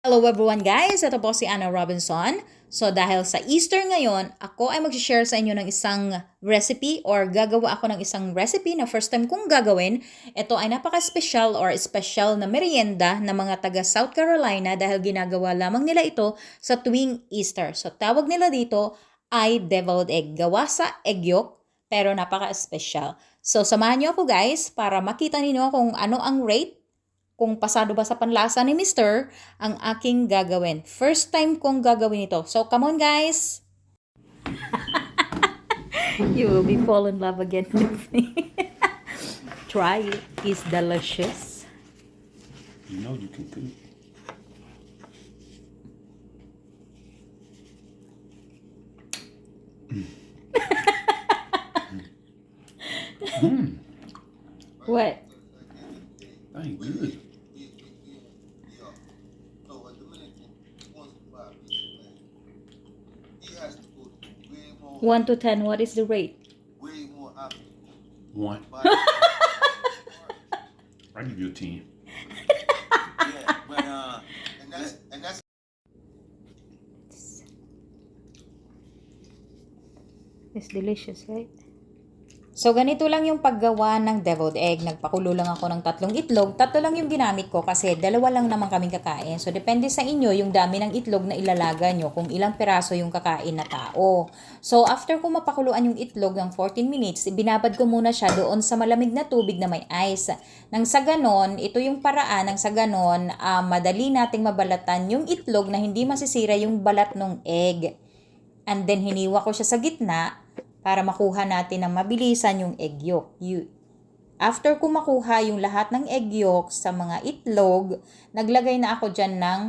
Hello everyone guys! Ito po si Anna Robinson. So dahil sa Easter ngayon, ako ay mag-share sa inyo ng isang recipe or gagawa ako ng isang recipe na first time kong gagawin. Ito ay napaka-special or special na merienda ng mga taga South Carolina dahil ginagawa lamang nila ito sa tuwing Easter. So tawag nila dito ay deviled egg. Gawa sa egg yolk pero napaka-special. So samahan niyo ako guys para makita niyo kung ano ang rate kung pasado ba sa panlasa ni Mr. ang aking gagawin. First time kong gagawin ito. So, come on guys! You will be fall in love again with me. Try it. It's delicious. You know you can cook. What? Ain't good. 1 to 10, what is the rate? One. I give you a 10. It's delicious, right? So, ganito lang yung paggawa ng deviled egg. Nagpakulo lang ako ng 3 itlog. 3 lang yung ginamit ko kasi 2 lang naman kaming kakain. So, depende sa inyo yung dami ng itlog na ilalaga nyo kung ilang piraso yung kakain na tao. So, after ko mapakuluan yung itlog ng 14 minutes, binabad ko muna siya doon sa malamig na tubig na may ice. Nang sa ganon, ito yung paraan nang sa ganon, madali nating mabalatan yung itlog na hindi masisira yung balat ng egg. And then, hiniwa ko siya sa gitna para makuha natin ng mabilisan yung egg yolk. After ko makuha yung lahat ng egg yolk sa mga itlog, naglagay na ako dyan ng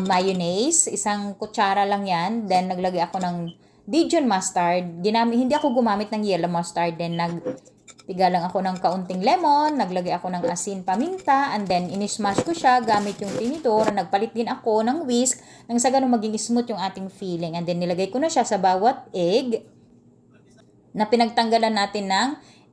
mayonnaise. 1 kutsara lang yan. Then, naglagay ako ng Dijon mustard. Hindi ako gumamit ng yellow mustard. Then, nagtiga lang ako ng kaunting lemon. Naglagay ako ng asin paminta. And then, inismash ko siya gamit yung tinidor. Nagpalit din ako ng whisk. Nang sa ganun maging smooth yung ating filling. And then, nilagay ko na siya sa bawat egg na pinagtanggalan natin ng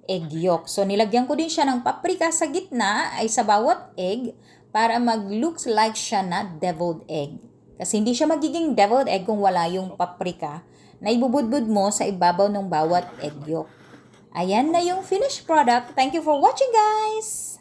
egg yolk. So, nilagyan ko din siya ng paprika sa gitna ay sa bawat egg para mag-looks like siya na deviled egg. Kasi hindi siya magiging deviled egg kung wala yung paprika na ibubudbud mo sa ibabaw ng bawat egg yolk. Ayan na yung finished product. Thank you for watching, guys!